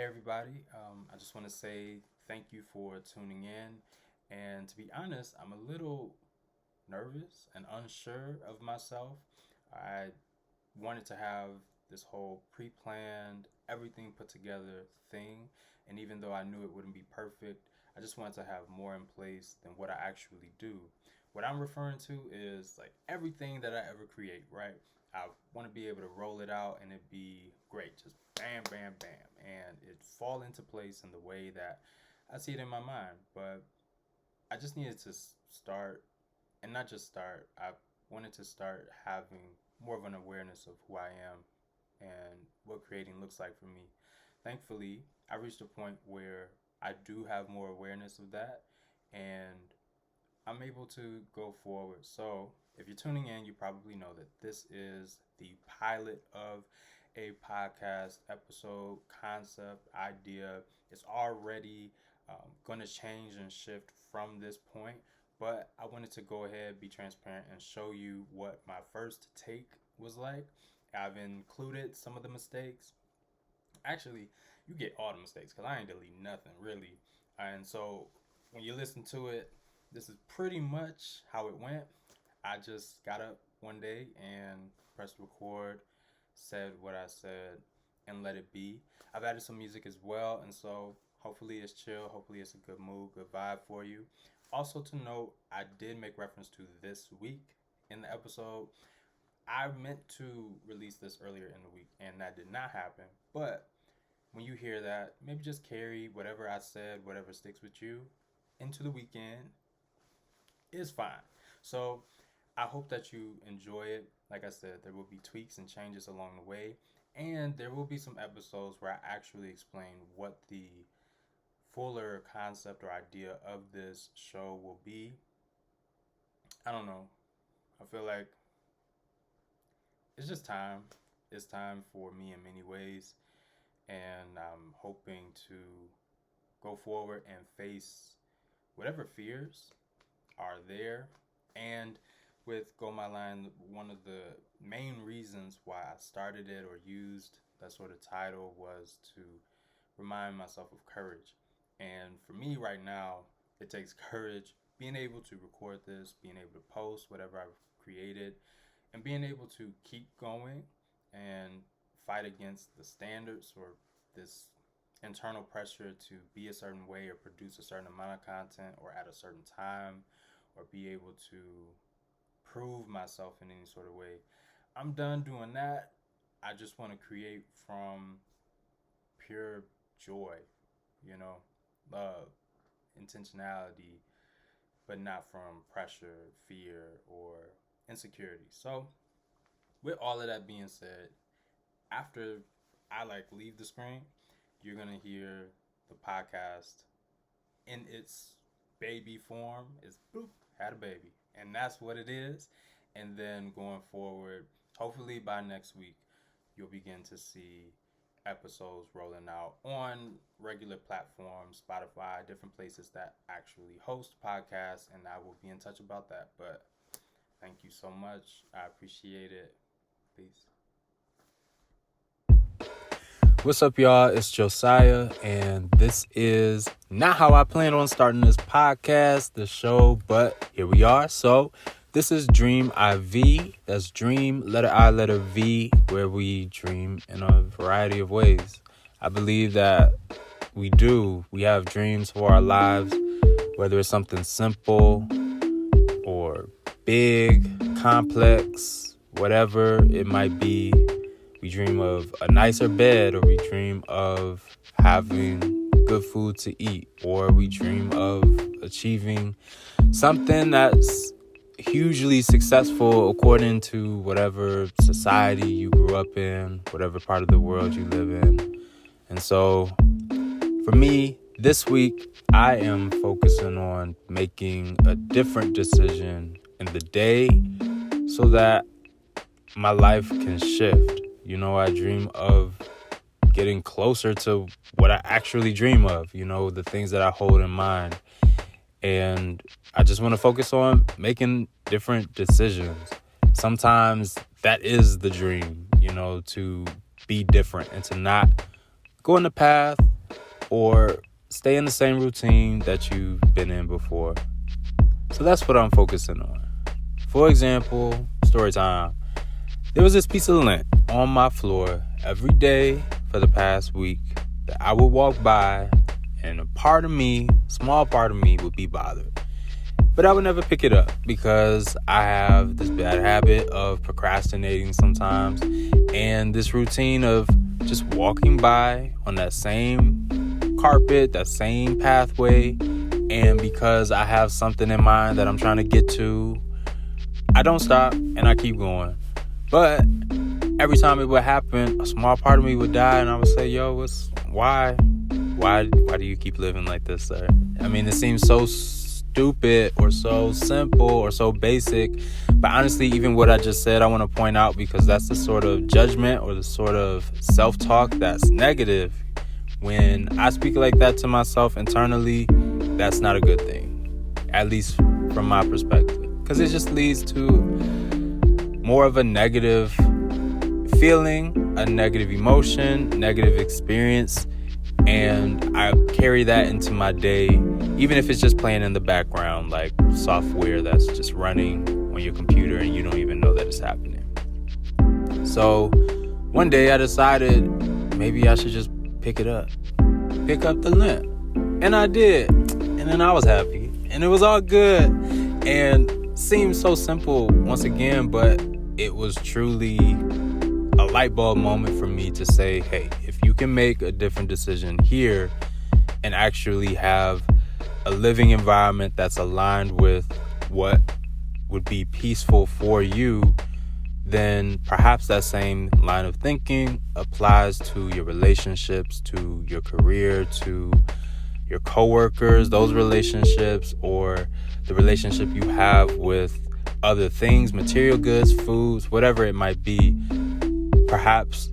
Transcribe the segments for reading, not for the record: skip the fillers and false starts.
Hey everybody, I just want to say thank you for tuning in. And to be honest, I'm a little nervous and unsure of myself. I wanted to have this whole pre planned, everything put together thing. And even though I knew it wouldn't be perfect, I just wanted to have more in place than what I actually do. What I'm referring to is like everything that I ever create, right? I want to be able to roll it out and it be great. Just bam, bam, bam. And it fall into place in the way that I see it in my mind. But I just needed to start, and not just start, I wanted to start having more of an awareness of who I am and what creating looks like for me. Thankfully, I reached a point where I do have more awareness of that, and I'm able to go forward. So, if you're tuning in, you probably know that this is the pilot of a podcast episode, concept, idea. It's already going to change and shift from this point, but I wanted to go ahead, be transparent, and show you what my first take was like. I've included some of the mistakes. Actually, you get all the mistakes because I ain't delete nothing really. And so when you listen to it, this is pretty much how it went. I just got up one day and pressed record, said what I said, and let it be. I've added some music as well, and so hopefully it's chill. Hopefully it's a good mood, good vibe for you. Also to note, I did make reference to this week in the episode. I meant to release this earlier in the week, and that did not happen. But when you hear that, maybe just carry whatever I said, whatever sticks with you, into the weekend. It's fine. So I hope that you enjoy it. Like I said, there will be tweaks and changes along the way. And there will be some episodes where I actually explain what the fuller concept or idea of this show will be. I don't know. I feel like it's just time. It's time for me in many ways. And I'm hoping to go forward and face whatever fears are there. And with Go My Line, one of the main reasons why I started it or used that sort of title was to remind myself of courage. And for me right now, it takes courage being able to record this, being able to post whatever I've created, and being able to keep going and fight against the standards or this internal pressure to be a certain way or produce a certain amount of content or at a certain time or be able to prove myself in any sort of way. I'm done doing that. I just want to create from pure joy, love, intentionality, but not from pressure, fear, or insecurity. So, with all of that being said, after I leave the screen, you're gonna hear the podcast in its baby form. It's boop, had a baby. And that's what it is. And then going forward, hopefully by next week, you'll begin to see episodes rolling out on regular platforms, Spotify, different places that actually host podcasts, and I will be in touch about that. But thank you so much. I appreciate it. Peace. What's up, y'all? It's Josiah, and this is not how I plan on starting this podcast, the show, but here we are. So this is DREAMiV. That's Dream, letter I, letter V, where we dream in a variety of ways. I believe that we have dreams for our lives, whether it's something simple or big, complex, whatever it might be. We dream of a nicer bed, or we dream of having good food to eat, or we dream of achieving something that's hugely successful according to whatever society you grew up in, whatever part of the world you live in. And so for me, this week, I am focusing on making a different decision in the day so that my life can shift. I dream of getting closer to what I actually dream of, the things that I hold in mind. And I just want to focus on making different decisions. Sometimes that is the dream, to be different and to not go in the path or stay in the same routine that you've been in before. So that's what I'm focusing on. For example, story time. There was this piece of lint on my floor every day for the past week that I would walk by, and small part of me would be bothered. But I would never pick it up because I have this bad habit of procrastinating sometimes, and this routine of just walking by on that same carpet, that same pathway, and because I have something in mind that I'm trying to get to, I don't stop and I keep going. But every time it would happen, a small part of me would die, and I would say, yo, why do you keep living like this, sir? I mean, it seems so stupid or so simple or so basic, but honestly, even what I just said, I want to point out, because that's the sort of judgment or the sort of self-talk that's negative. When I speak like that to myself internally, that's not a good thing, at least from my perspective, because it just leads to more of a negative feeling, a negative emotion, negative experience, and I carry that into my day, even if it's just playing in the background, like software that's just running on your computer and you don't even know that it's happening. So one day I decided maybe I should just pick up the lint, and I did, and then I was happy, and it was all good, and seemed so simple once again, but it was truly a light bulb moment for me to say, hey, if you can make a different decision here and actually have a living environment that's aligned with what would be peaceful for you, then perhaps that same line of thinking applies to your relationships, to your career, to your coworkers, those relationships, or the relationship you have with other things, material goods, foods, whatever it might be. Perhaps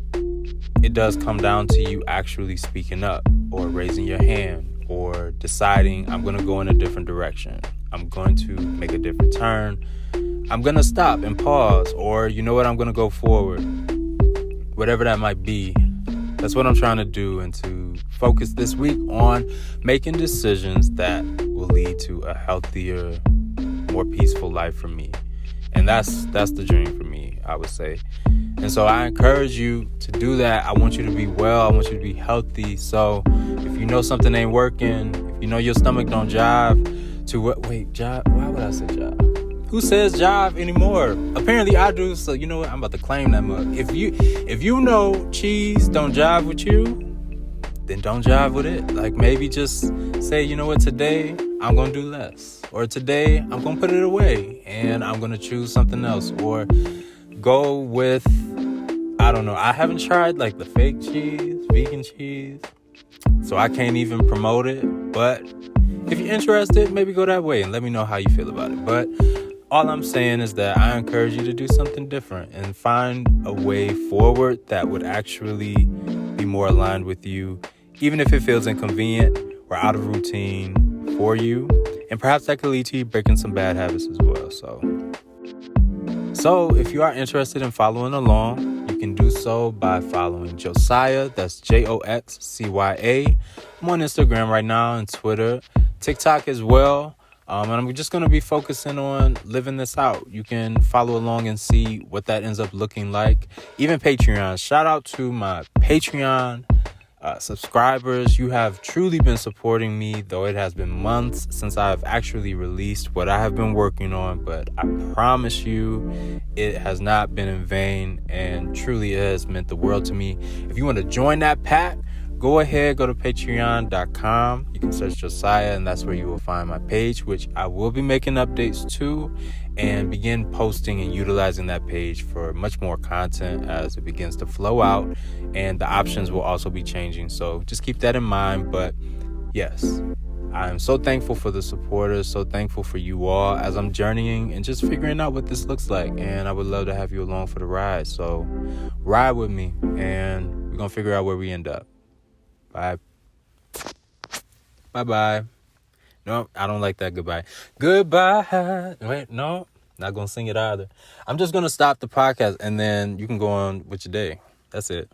it does come down to you actually speaking up or raising your hand or deciding, I'm going to go in a different direction. I'm going to make a different turn. I'm going to stop and pause, or you know what, I'm going to go forward. Whatever that might be. That's what I'm trying to do, and to focus this week on making decisions that will lead to a healthier, more peaceful life for me. And that's the dream for me, I would say. And so I encourage you to do that. I want you to be well. I want you to be healthy. So if you know something ain't working, if you know your stomach don't jive to what? Wait, jive? Why would I say jive? Who says jive anymore? Apparently I do. So you know what? I'm about to claim that mug. If you know cheese don't jive with you, then don't jive with it. Like, maybe just say, you know what, today I'm going to do less. Or today I'm going to put it away and I'm going to choose something else. Or go with, I don't know. I haven't tried like the fake cheese, vegan cheese, so I can't even promote it. But if you're interested, maybe go that way and let me know how you feel about it. But all I'm saying is that I encourage you to do something different and find a way forward that would actually be more aligned with you, even if it feels inconvenient or out of routine for you. And perhaps that could lead to you breaking some bad habits as well. So if you are interested in following along, you can do so by following Josiah. That's Joxcya. I'm on Instagram right now and Twitter, TikTok as well. And I'm just going to be focusing on living this out. You can follow along and see what that ends up looking like. Even Patreon. Shout out to my Patreon subscribers. You have truly been supporting me, though it has been months since I've actually released what I have been working on. But I promise you, it has not been in vain, and truly it has meant the world to me. If you want to join that pack, go ahead, go to patreon.com. You can search Josiah, and that's where you will find my page, which I will be making updates to, and begin posting and utilizing that page for much more content as it begins to flow out, and the options will also be changing. So just keep that in mind. But yes, I am so thankful for the supporters, so thankful for you all as I'm journeying and just figuring out what this looks like. And I would love to have you along for the ride. So ride with me, and we're going to figure out where we end up. Bye. Bye-bye. No, I don't like that goodbye. Goodbye. Wait, no, not going to sing it either. I'm just going to stop the podcast, and then you can go on with your day. That's it.